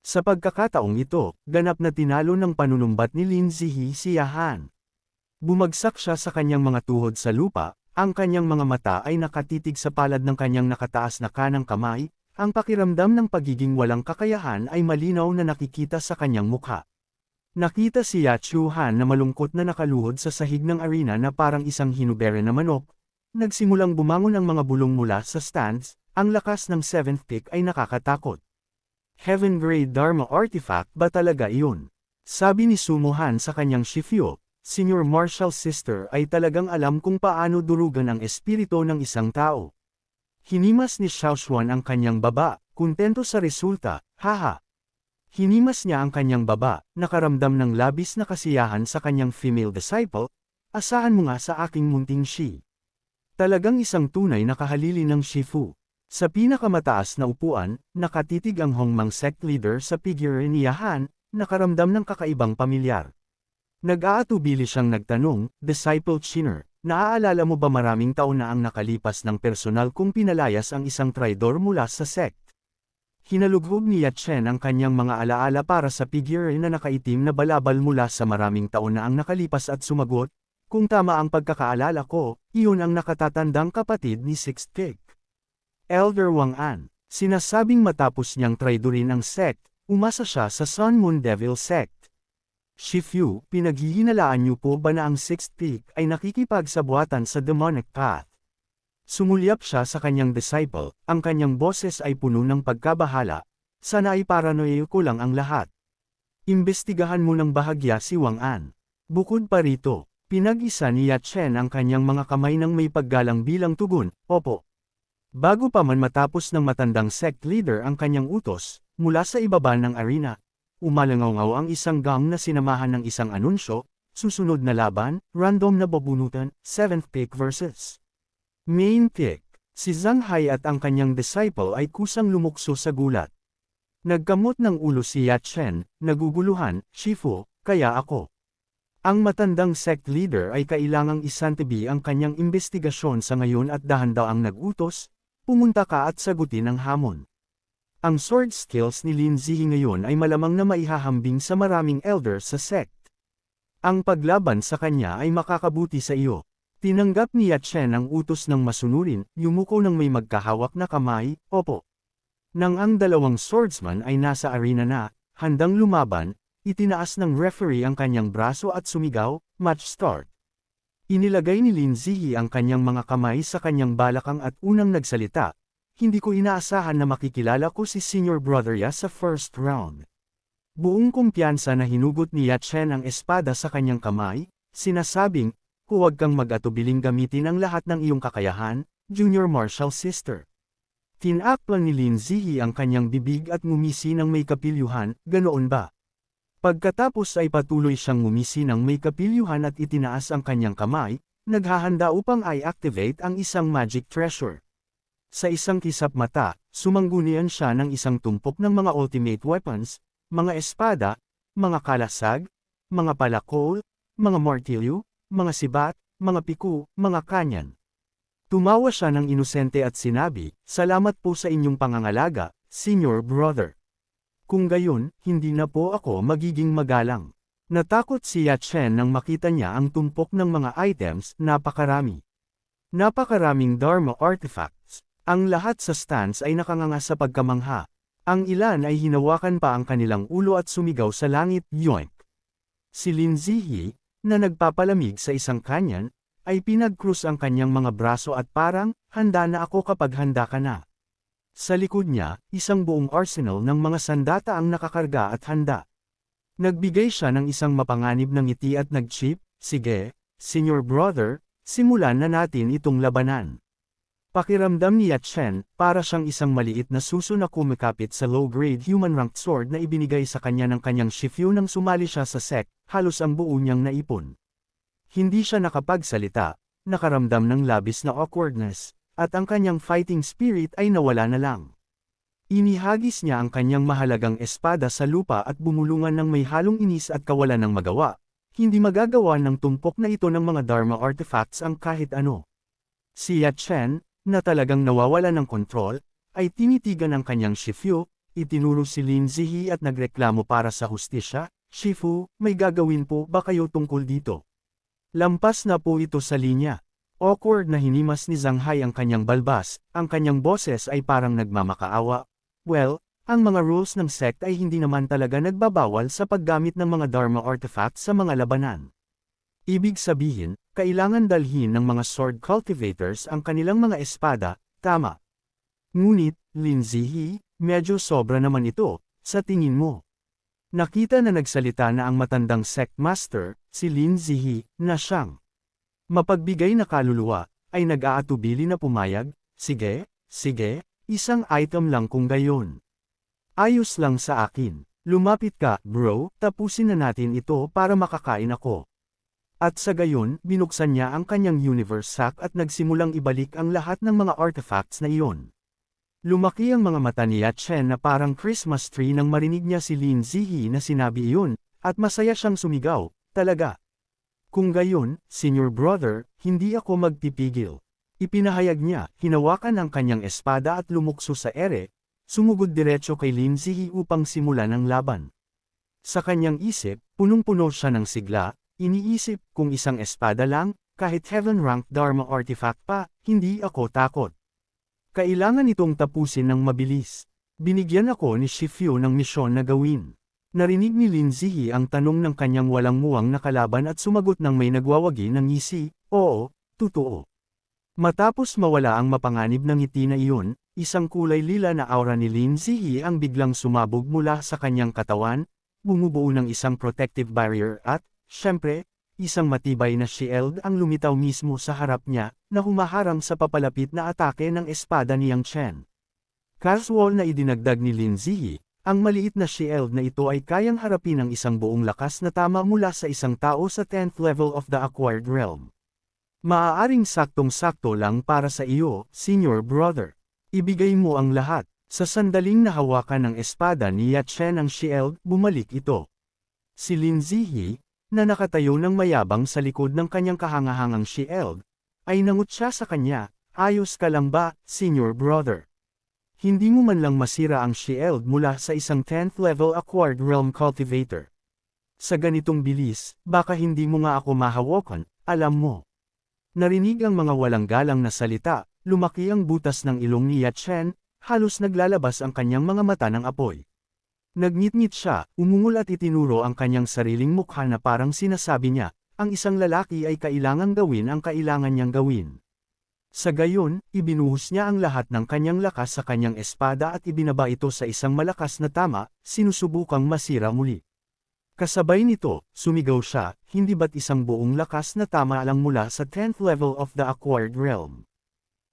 Sa pagkakataong ito, ganap na tinalo ng panunumbat ni Lin Zihi si Yahan. Bumagsak siya sa kanyang mga tuhod sa lupa, ang kanyang mga mata ay nakatitig sa palad ng kanyang nakataas na kanang kamay, ang pakiramdam ng pagiging walang kakayahan ay malinaw na nakikita sa kanyang mukha. Nakita si Ya Chuhan na malungkot na nakaluhod sa sahig ng arena na parang isang hinubere na manok. Nagsimulang bumangon ang mga bulong mula sa stands, ang lakas ng 7th pick ay nakakatakot. Heaven-grade Dharma artifact ba talaga iyon? Sabi ni Sumo Han sa kanyang Shifyu, Senior Martial Sister ay talagang alam kung paano durugan ang espiritu ng isang tao. Hinimas ni Xiaoshuan ang kanyang baba, kontento sa resulta, haha. Hinimas niya ang kanyang baba, nakaramdam ng labis na kasiyahan sa kanyang female disciple, asahan mo nga sa aking munting Shi. Talagang isang tunay na kahalili ng Shifu. Sa pinakamataas na upuan, nakatitig ang Hongmang sect leader sa figure ni Yahan, nakaramdam ng kakaibang pamilyar. Nag-aatubili siyang nagtanong, Disciple Chiner, naaalala mo ba maraming taon na ang nakalipas ng personal kung pinalayas ang isang traidor mula sa sect? Hinalughog ni Yachen ang kanyang mga alaala para sa figure na nakaitim na balabal mula sa maraming taon na ang nakalipas at sumagot, kung tama ang pagkakaalala ko, iyon ang nakatatandang kapatid ni Sixth Pick. Elder Wang An, sinasabing matapos niyang traidorin ang sect, umasa siya sa Sun Moon Devil sect. Shifyu, pinaghihinalaan niyo po ba na ang Sixth Pick ay nakikipagsabuatan sa demonic path? Sumulyap siya sa kanyang disciple, ang kanyang boses ay puno ng pagkabahala, sana ay paranoia ko lang ang lahat. Imbestigahan mo ng bahagya si Wang An. Bukod pa rito, pinag-isa ni Yachen ang kanyang mga kamay ng may paggalang bilang tugon, opo. Bago pa man matapos ng matandang sect leader ang kanyang utos, mula sa ibaba ng arena, umalangaw ang isang gang na sinamahan ng isang anunsyo, susunod na laban, random na babunutan, 7th pick versus Main Pick. Si Zhang Hai at ang kanyang disciple ay kusang lumukso sa gulat. Nagkamot ng ulo si Yachen, naguguluhan, Shifu, kaya ako. Ang matandang sect leader ay kailangang isantabi ang kanyang investigasyon sa ngayon at dahan-daang nag-utos, pumunta ka at sagutin ang hamon. Ang sword skills ni Lin Zihi ngayon ay malamang na maihahambing sa maraming elder sa sect. Ang paglaban sa kanya ay makakabuti sa iyo. Tinanggap ni Yachen ang utos ng masunurin, yumuko ng may magkahawak na kamay, opo. Nang ang dalawang swordsman ay nasa arena na, handang lumaban, itinaas ng referee ang kanyang braso at sumigaw, match start. Inilagay ni Lin Zihi ang kanyang mga kamay sa kanyang balakang at unang nagsalita, hindi ko inaasahan na makikilala ko si Senior Brother Ya sa first round. Buong kumpiyansa na hinugot ni Yachen ang espada sa kanyang kamay, sinasabing, huwag kang mag-atubiling gamitin ang lahat ng iyong kakayahan, Junior Martial Sister. Tinakpan ni Lin Zihi ang kanyang bibig at ngumisi ng may kapilyuhan, ganoon ba? Pagkatapos ay patuloy siyang ngumisi ng may kapilyuhan at itinaas ang kanyang kamay, naghahanda upang i-activate ang isang magic treasure. Sa isang kisap mata, sumanggunian siya ng isang tumpok ng mga ultimate weapons, mga espada, mga kalasag, mga palakol, mga martilyo, mga sibat, mga piku, mga kanyan. Tumawa siya ng inosente at sinabi, salamat po sa inyong pangangalaga, Senior Brother. Kung gayon, hindi na po ako magiging magalang. Natakot si Yachen nang makita niya ang tumpok ng mga items, napakarami. Napakaraming Dharma artifacts. Ang lahat sa stands ay nakanganga sa pagkamangha. Ang ilan ay hinawakan pa ang kanilang ulo at sumigaw sa langit, yoink. Si Lin Zihi, na nagpapalamig sa isang kanyan, ay pinag-cross ang kanyang mga braso at parang, handa na ako kapag handa ka na. Sa likod niya, isang buong arsenal ng mga sandata ang nakakarga at handa. Nagbigay siya ng isang mapanganib na ngiti at nag-chip, sige, Senior Brother, simulan na natin itong labanan. Pakiramdam ni Yachen, para siyang isang maliit na suso na kumikapit sa low-grade human-ranked sword na ibinigay sa kanya ng kanyang Shifyu nang sumali siya sa sect, halos ang buo niyang naipon. Hindi siya nakapagsalita, nakaramdam ng labis na awkwardness, at ang kanyang fighting spirit ay nawala na lang. Inihagis niya ang kanyang mahalagang espada sa lupa at bumulungan ng may halong inis at kawalan ng magawa, hindi magagawa ng tumpok na ito ng mga Dharma artifacts ang kahit ano. Si Yachen, na talagang nawawala ng kontrol, ay tinitigan ang kanyang Shifyu, itinuro si Lin Zihi at nagreklamo para sa hustisya. Shifu, may gagawin po ba kayo tungkol dito? Lampas na po ito sa linya. Awkward na hinimas ni Zanghai ang kanyang balbas, ang kanyang boses ay parang nagmamakaawa. Well, ang mga rules ng sect ay hindi naman talaga nagbabawal sa paggamit ng mga Dharma artifacts sa mga labanan. Ibig sabihin, kailangan dalhin ng mga sword cultivators ang kanilang mga espada, tama. Ngunit, Lin Zihi, medyo sobra naman ito, sa tingin mo. Nakita na nagsalita na ang matandang sect master, si Lin Zihi, na siyang mapagbigay na kaluluwa, ay nag-aatubili na pumayag. Sige, isang item lang kung gayon. Ayos lang sa akin. Lumapit ka, bro, tapusin na natin ito para makakain ako. At sa gayon, binuksan niya ang kanyang universe sack at nagsimulang ibalik ang lahat ng mga artifacts na iyon. Lumaki ang mga mata ni Chen na parang Christmas tree nang marinig niya si Lin Zihi na sinabi iyon, at masaya siyang sumigaw, talaga. Kung gayon, senior brother, hindi ako magpipigil. Ipinahayag niya, hinawakan ang kanyang espada at lumukso sa ere, sumugod diretso kay Lin Zihi upang simulan ang laban. Sa kanyang isip, punong-puno siya ng sigla, iniisip kung isang espada lang, kahit heaven-ranked Dharma artifact pa, hindi ako takot. Kailangan itong tapusin ng mabilis. Binigyan ako ni Shifu ng misyon na gawin. Narinig ni Lin Zihi ang tanong ng kanyang walang muwang na kalaban at sumagot ng may nagwawagi ng ngisi, oo, totoo. Matapos mawala ang mapanganib ng ngiti na iyon, isang kulay lila na aura ni Lin Zihi ang biglang sumabog mula sa kanyang katawan, bumubuo ng isang protective barrier at, syempre, isang matibay na shield ang lumitaw mismo sa harap niya, na humaharang sa papalapit na atake ng espada ni Yang Chen. Casual na idinagdag ni Lin Zihi, ang maliit na shield na ito ay kayang harapin ang isang buong lakas na tama mula sa isang tao sa 10th level of the acquired realm. Maaaring saktong-sakto lang para sa iyo, senior brother. Ibigay mo ang lahat. Sa sandaling nahawakan ng espada ni Chen ang shield, bumalik ito. Si Lin Zihi, na nakatayo ng mayabang sa likod ng kanyang kahangahangang shield, ay nangutya sa kanya, ayos ka lang ba, senior brother? Hindi mo man lang masira ang shield mula sa isang 10th level acquired realm cultivator. Sa ganitong bilis, baka hindi mo nga ako mahawakan, alam mo. Narinig ang mga walang galang na salita, lumaki ang butas ng ilong ni Chen, halos naglalabas ang kanyang mga mata ng apoy. Nagngit-ngit siya, umungol at itinuro ang kanyang sariling mukha na parang sinasabi niya, ang isang lalaki ay kailangang gawin ang kailangan niyang gawin. Sa gayon, ibinuhos niya ang lahat ng kanyang lakas sa kanyang espada at ibinaba ito sa isang malakas na tama, sinusubukang masira muli. Kasabay nito, sumigaw siya, hindi ba't isang buong lakas na tama lang mula sa 10th level of the acquired realm?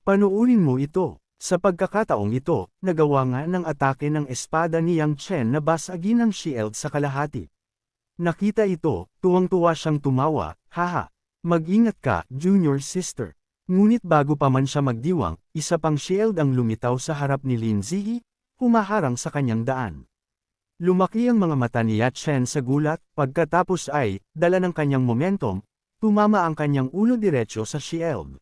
Panuurin mo ito. Sa pagkakataong ito, nagawa nga ng atake ng espada ni Yang Chen na basagin ang shield sa kalahati. Nakita ito, tuwang-tuwa siyang tumawa, haha. Mag-ingat ka, junior sister. Ngunit bago pa man siya magdiwang, isa pang shield ang lumitaw sa harap ni Lin Zihi, humaharang sa kanyang daan. Lumaki ang mga mata ni Chen sa gulat, pagkatapos ay, dala ng kanyang momentum, tumama ang kanyang ulo diretso sa shield.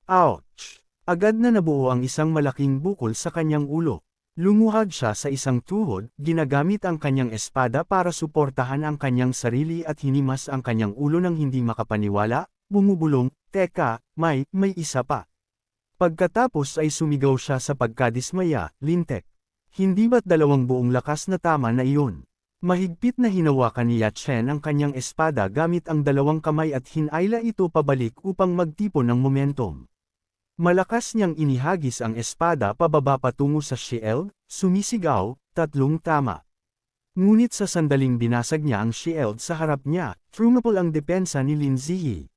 Ouch! Agad na nabuo ang isang malaking bukol sa kanyang ulo. Lumuhad siya sa isang tuhod, ginagamit ang kanyang espada para suportahan ang kanyang sarili at hinimas ang kanyang ulo ng hindi makapaniwala, bumubulong, teka, may isa pa. Pagkatapos ay sumigaw siya sa pagkadismaya, lintek. Hindi ba't dalawang buong lakas na tama na iyon? Mahigpit na hinawakan ni Chen ang kanyang espada gamit ang dalawang kamay at hinayla ito pabalik upang magtipon ng momentum. Malakas niyang inihagis ang espada pababa patungo sa shield, sumisigaw, tatlong tama. Ngunit sa sandaling binasag niya ang shield sa harap niya, trumapol ang depensa ni Lin Zihi.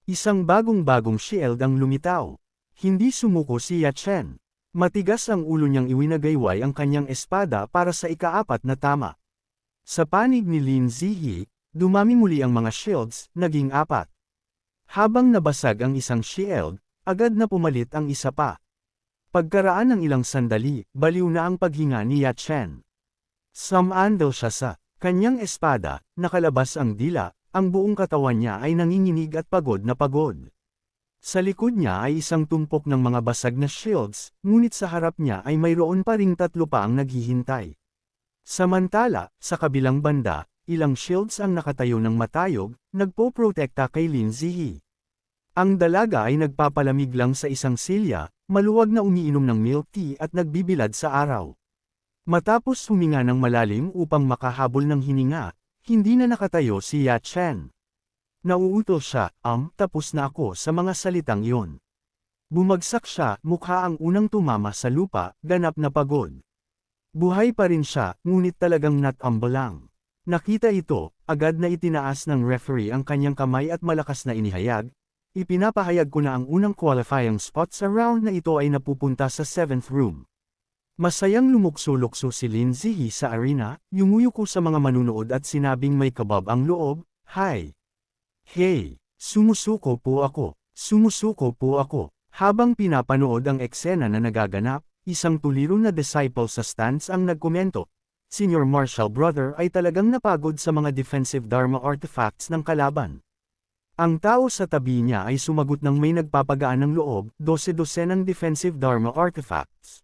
Isang bagong-bagong shield ang lumitaw. Hindi sumuko si Chen. Matigas ang ulo niyang iwinagayway ang kanyang espada para sa ikaapat na tama. Sa panig ni Lin Zihi, dumami muli ang mga shields, naging 4. Habang nabasag ang isang shield, agad na pumalit ang isa pa. Pagkaraan ng ilang sandali, baliw na ang paghinga ni Chen. Sumandal siya sa kanyang espada, nakalabas ang dila, ang buong katawan niya ay nanginginig at pagod na pagod. Sa likod niya ay isang tumpok ng mga basag na shields, ngunit sa harap niya ay mayroon pa ring 3 pa ang naghihintay. Samantala, sa kabilang banda, ilang shields ang nakatayo ng matayog, nagpoprotekta kay Lin Zihi. Ang dalaga ay nagpapalamig lang sa isang silya, maluwag na umiinom ng milk tea at nagbibilad sa araw. Matapos huminga ng malalim upang makahabol ng hininga, hindi na nakatayo si Ya Chen. Nauuto siya, tapos na ako sa mga salitang iyon. Bumagsak siya, mukha ang unang tumama sa lupa, ganap na pagod. Buhay pa rin siya, ngunit talagang natumble lang. Nakita ito, agad na itinaas ng referee ang kanyang kamay at malakas na inihayag, ipinapahayag ko na ang unang qualifying spot sa round na ito ay napupunta sa 7th room. Masayang lumukso-lukso si Lin Zihi sa arena, yumuyuko sa mga manunood at sinabing may kabab ang loob, "Hi! Hey! Sumusuko po ako! Sumusuko po ako!" Habang pinapanood ang eksena na nagaganap, isang tuliro na disciple sa stands ang nagkomento, "Senior Martial Brother ay talagang napagod sa mga defensive Dharma artifacts ng kalaban." Ang tao sa tabi niya ay sumagot ng may nagpapagaan ng loob, 12-dosenang defensive Dharma artifacts.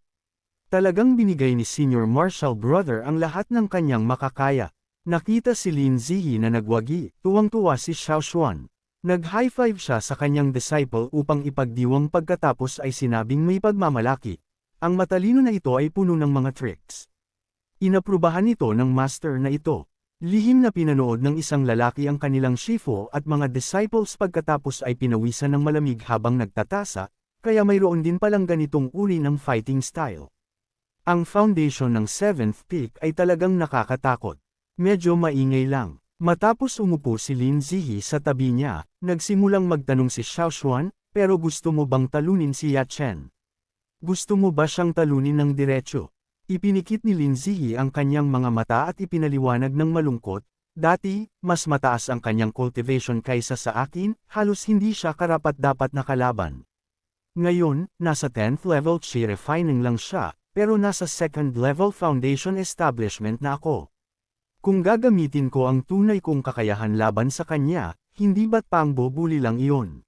Talagang binigay ni Senior Martial Brother ang lahat ng kanyang makakaya. Nakita si Lin Zihi na nagwagi, tuwang-tuwa si Xiao Xuan. Nag-high five siya sa kanyang disciple upang ipagdiwang pagkatapos ay sinabing may pagmamalaki. Ang matalino na ito ay puno ng mga tricks. Inaprubahan ito ng master na ito. Lihim na pinanood ng isang lalaki ang kanilang shifu at mga disciples pagkatapos ay pinawisan ng malamig habang nagtatasa, kaya mayroon din palang ganitong uri ng fighting style. Ang foundation ng 7th peak ay talagang nakakatakot. Medyo maingay lang. Matapos umupo si Lin Zihi sa tabi niya, nagsimulang magtanong si Xiao Xuan, "Pero gusto mo bang talunin si Ya Chen? Gusto mo ba siyang talunin ng diretso?" Ipinikit ni Lin Zihi ang kanyang mga mata at ipinaliwanag ng malungkot, "Dati, mas mataas ang kanyang cultivation kaysa sa akin, halos hindi siya karapat-dapat na kalaban. Ngayon, nasa 10th level chi refining lang siya, pero nasa 2nd level foundation establishment na ako. Kung gagamitin ko ang tunay kong kakayahan laban sa kanya, hindi ba't pangbubuli lang iyon?"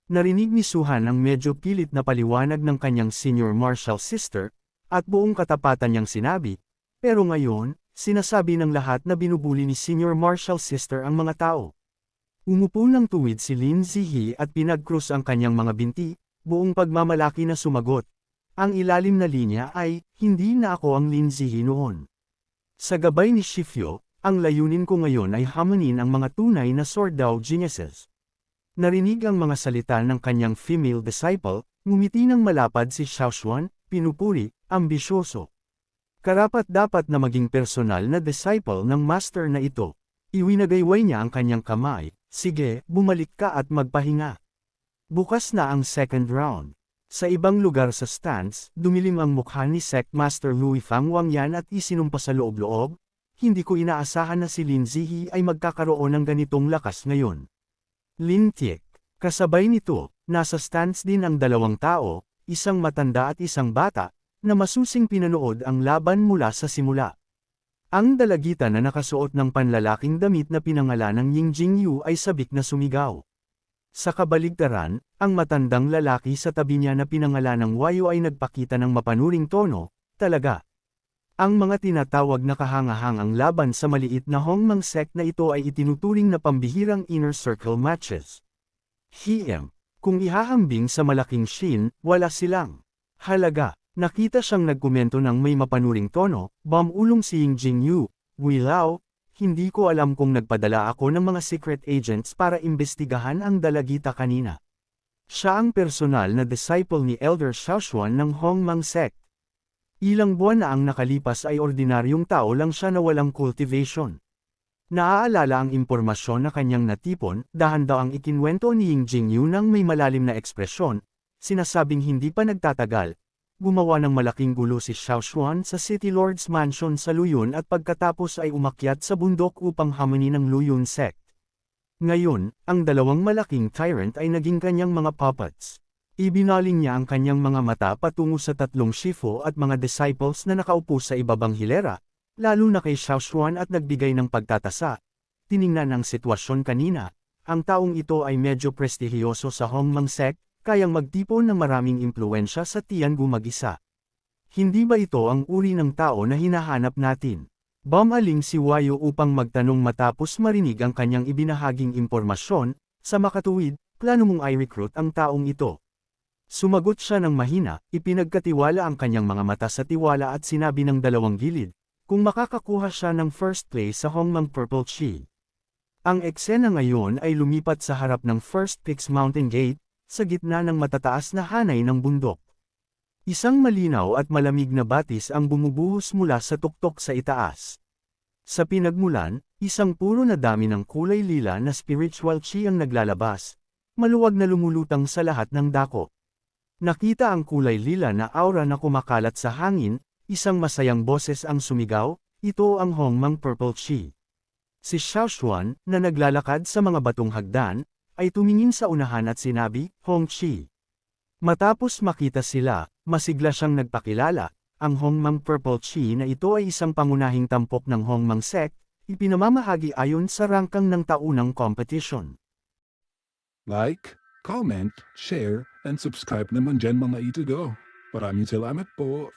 Narinig ni Suhan ang medyo pilit na paliwanag ng kanyang senior martial sister, at buong katapatan niyang sinabi, "Pero ngayon, sinasabi ng lahat na binubuli ni Senior Martial Sister ang mga tao." Umupo ng tuwid si Lin Zihi at pinag-cross ang kanyang mga binti, buong pagmamalaki na sumagot. Ang ilalim na linya ay, "Hindi na ako ang Lin Zihi noon." Sa gabay ni Shifyo, "Ang layunin ko ngayon ay hamanin ang mga tunay na Sword Dao geniuses." Narinig ang mga salita ng kanyang female disciple, ngumiti ng malapad si Xiao Xuan, pinupuri, ambisyoso. Karapat-dapat na maging personal na disciple ng master na ito. Iwinagayway niya ang kanyang kamay, "Sige, bumalik ka at magpahinga." Bukas na ang 2nd round. Sa ibang lugar sa stands, dumilim ang mukha ni Sect Master Louis Fang Wangyan at isinumpa sa loob-loob, "Hindi ko inaasahan na si Lin Zihi ay magkakaroon ng ganitong lakas ngayon." Lin Tiek. Kasabay nito, nasa stands din ang 2 tao, isang matanda at isang bata, na masusing pinanood ang laban mula sa simula. Ang dalagita na nakasuot ng panlalaking damit na pinangalanang Ying Jingyu ay sabik na sumigaw. Sa kabaligtaran, ang matandang lalaki sa tabi niya na pinangalanang Wayo ay nagpakita ng mapanuring tono, "Talaga." Ang mga tinatawag na kahangahangang laban sa maliit na Hongmang sect na ito ay itinuturing na pambihirang inner circle matches. Kung ihahambing sa malaking Shin, wala silang halaga. Nakita siyang nagkomento ng may mapanuring tono, "Bamulong si Ying Jingyu, Wilao, hindi ko alam kung nagpadala ako ng mga secret agents para imbestigahan ang dalagita kanina. Siya ang personal na disciple ni Elder Xiaoshuan ng Hongmang sect. Ilang buwan na ang nakalipas ay ordinaryong tao lang siya na walang cultivation." Naaalala ang impormasyon na kanyang natipon, dahan daw ang ikinwento ni Ying Jingyu ng may malalim na ekspresyon, sinasabing hindi pa nagtatagal. Gumawa ng malaking gulo si Xiao Xuan sa City Lord's Mansion sa Luyun at pagkatapos ay umakyat sa bundok upang hamanin ang Luyun sect. Ngayon, ang 2 malaking tyrant ay naging kanyang mga puppets. Ibinaling niya ang kanyang mga mata patungo sa 3 shifu at mga disciples na nakaupo sa ibabang hilera, lalo na kay Xiao Xuan at nagbigay ng pagtatasa. Tiningnan ang sitwasyon kanina, ang taong ito ay medyo prestihiyoso sa Hongmang sect, kayang magtipon ng maraming impluensya sa Tiangu mag-isa. Hindi ba ito ang uri ng tao na hinahanap natin? Bumaling si Wayo upang magtanong matapos marinig ang kanyang ibinahaging impormasyon. Sa makatuwid, plano mong i-recruit ang taong ito. Sumagot siya ng mahina, ipinagkatiwala ang kanyang mga mata sa tiwala at sinabi ng dalawang gilid, kung makakakuha siya ng first place sa Hongmang Purple Chi. Ang eksena ngayon ay lumipat sa harap ng First Peaks Mountain Gate, sa gitna ng matataas na hanay ng bundok. Isang malinaw at malamig na batis ang bumubuhos mula sa tuktok sa itaas. Sa pinagmulan, isang puro na dami ng kulay lila na spiritual chi ang naglalabas, maluwag na lumulutang sa lahat ng dako. Nakita ang kulay lila na aura na kumakalat sa hangin, isang masayang boses ang sumigaw, ito ang Hongmang Purple Chi. Si Xiaoshuan, na naglalakad sa mga batong hagdan, ay tumingin sa unahan at sinabi, Hong Chi. Matapos makita sila, masigla siyang nagpakilala, ang Hongmang Purple Chi na ito ay isang pangunahing tampok ng Hongmang sect, ipinamamahagi ayon sa rangkang ng taunang competition. Like, comment, share, and subscribe naman dyan mga ito go. Maraming salamat po.